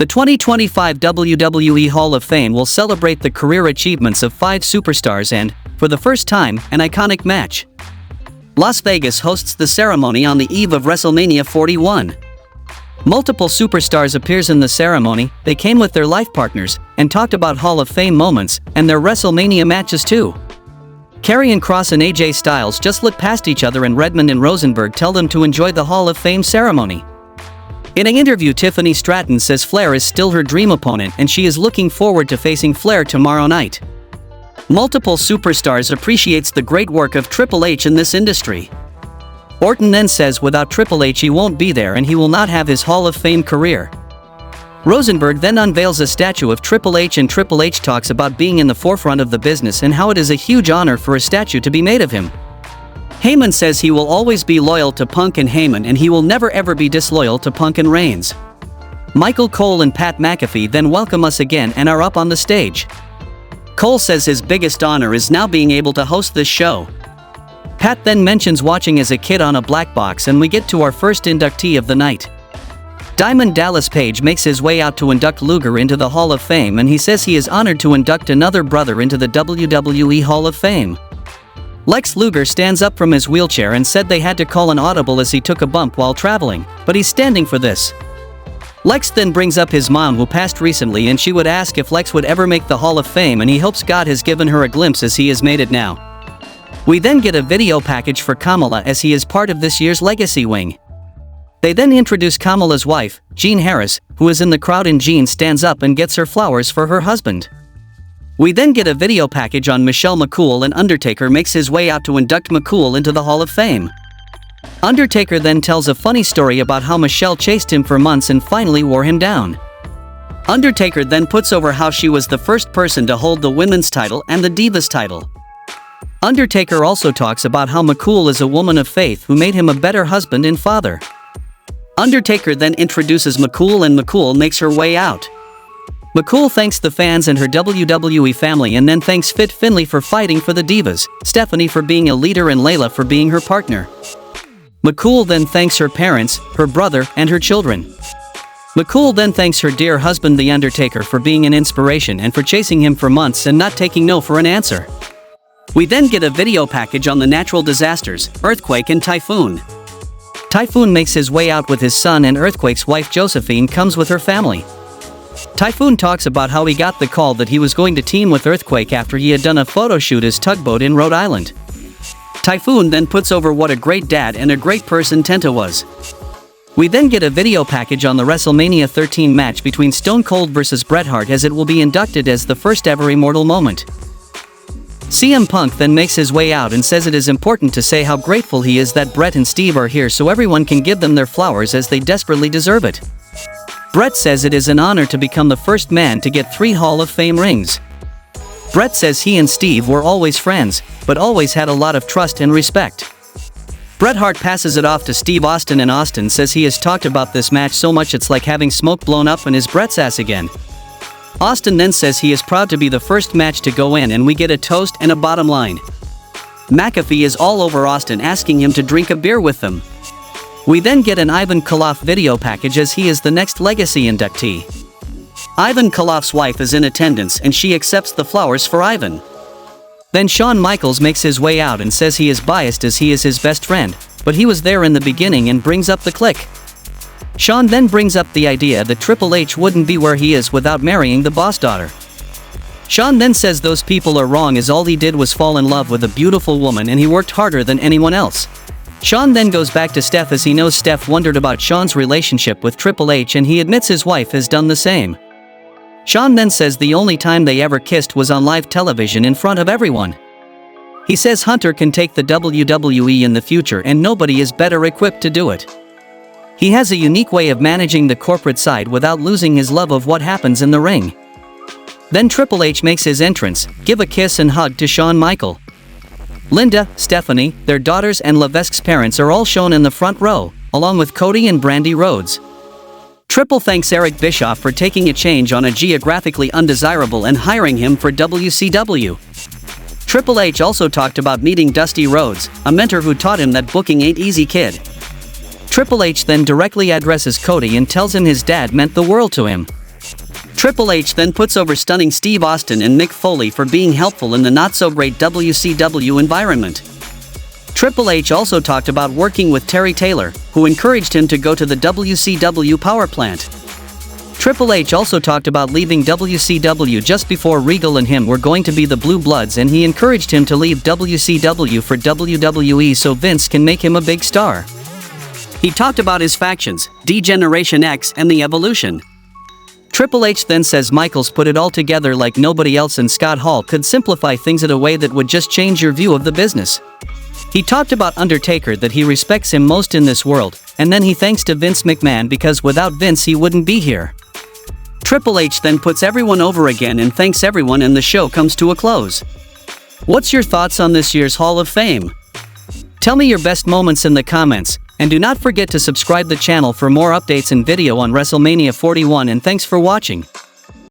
The 2025 WWE Hall of Fame will celebrate the career achievements of 5 superstars and, for the first time, an iconic match. Las Vegas hosts the ceremony on the eve of WrestleMania 41. Multiple superstars appears in the ceremony. They came with their life partners and talked about Hall of Fame moments and their WrestleMania matches too. Karrion Kross and AJ Styles just look past each other, and Redmond and Rosenberg tell them to enjoy the Hall of Fame ceremony. In an interview, Tiffany Stratton says Flair is still her dream opponent and she is looking forward to facing Flair tomorrow night. Multiple superstars appreciates the great work of Triple H in this industry. Orton then says without Triple H he won't be there and he will not have his Hall of Fame career. Rosenberg then unveils a statue of Triple H, and Triple H talks about being in the forefront of the business and how it is a huge honor for a statue to be made of him. Heyman says he will always be loyal to Punk and Heyman and he will never ever be disloyal to Punk and Reigns. Michael Cole and Pat McAfee then welcome us again and are up on the stage. Cole says his biggest honor is now being able to host this show. Pat then mentions watching as a kid on a black box, and we get to our first inductee of the night. Diamond Dallas Page makes his way out to induct Luger into the Hall of Fame, and he says he is honored to induct another brother into the WWE Hall of Fame. Lex Luger stands up from his wheelchair and said they had to call an audible as he took a bump while traveling, but he's standing for this. Lex then brings up his mom who passed recently, and she would ask if Lex would ever make the Hall of Fame, and he hopes God has given her a glimpse as he has made it now. We then get a video package for Kamala as he is part of this year's Legacy Wing. They then introduce Kamala's wife, Jean Harris, who is in the crowd, and Jean stands up and gets her flowers for her husband. We then get a video package on Michelle McCool, and Undertaker makes his way out to induct McCool into the Hall of Fame. Undertaker then tells a funny story about how Michelle chased him for months and finally wore him down. Undertaker then puts over how she was the first person to hold the women's title and the Divas title. Undertaker also talks about how McCool is a woman of faith who made him a better husband and father. Undertaker then introduces McCool and McCool makes her way out. McCool thanks the fans and her WWE family, and then thanks Fit Finlay for fighting for the Divas, Stephanie for being a leader, and Layla for being her partner. McCool then thanks her parents, her brother, and her children. McCool then thanks her dear husband The Undertaker for being an inspiration and for chasing him for months and not taking no for an answer. We then get a video package on the natural disasters, Earthquake and Typhoon. Typhoon makes his way out with his son, and Earthquake's wife Josephine comes with her family. Typhoon talks about how he got the call that he was going to team with Earthquake after he had done a photo shoot as Tugboat in Rhode Island. Typhoon then puts over what a great dad and a great person Tenta was. We then get a video package on the WrestleMania 13 match between Stone Cold vs. Bret Hart, as it will be inducted as the first ever Immortal moment. CM Punk then makes his way out and says it is important to say how grateful he is that Bret and Steve are here so everyone can give them their flowers as they desperately deserve it. Bret says it is an honor to become the first man to get 3 Hall of Fame rings. Bret says he and Steve were always friends, but always had a lot of trust and respect. Bret Hart passes it off to Steve Austin, and Austin says he has talked about this match so much it's like having smoke blown up in his Bret's ass again. Austin then says he is proud to be the first match to go in, and we get a toast and a bottom line. McAfee is all over Austin, asking him to drink a beer with them. We then get an Ivan Koloff video package as he is the next Legacy inductee. Ivan Koloff's wife is in attendance and she accepts the flowers for Ivan. Then Shawn Michaels makes his way out and says he is biased as he is his best friend, but he was there in the beginning, and brings up the Clique. Shawn then brings up the idea that Triple H wouldn't be where he is without marrying the boss daughter. Shawn then says those people are wrong as all he did was fall in love with a beautiful woman and he worked harder than anyone else. Shawn then goes back to Steph as he knows Steph wondered about Shawn's relationship with Triple H, and he admits his wife has done the same. Shawn then says the only time they ever kissed was on live television in front of everyone. He says Hunter can take the WWE in the future and nobody is better equipped to do it. He has a unique way of managing the corporate side without losing his love of what happens in the ring. Then Triple H makes his entrance, give a kiss and hug to Shawn Michaels. Linda, Stephanie, their daughters, and Levesque's parents are all shown in the front row, along with Cody and Brandy Rhodes. Triple thanks Eric Bischoff for taking a change on a geographically undesirable and hiring him for WCW. Triple H also talked about meeting Dusty Rhodes, a mentor who taught him that booking ain't easy, kid. Triple H then directly addresses Cody and tells him his dad meant the world to him. Triple H then puts over stunning Steve Austin and Mick Foley for being helpful in the not-so-great WCW environment. Triple H also talked about working with Terry Taylor, who encouraged him to go to the WCW power plant. Triple H also talked about leaving WCW just before Regal and him were going to be the Blue Bloods, and he encouraged him to leave WCW for WWE so Vince can make him a big star. He talked about his factions, D-Generation X and the Evolution. Triple H then says Michaels put it all together like nobody else, and Scott Hall could simplify things in a way that would just change your view of the business. He talked about Undertaker, that he respects him most in this world, and then he thanks to Vince McMahon because without Vince he wouldn't be here. Triple H then puts everyone over again and thanks everyone, and the show comes to a close. What's your thoughts on this year's Hall of Fame? Tell me your best moments in the comments, and do not forget to subscribe the channel for more updates and video on WrestleMania 41, and thanks for watching.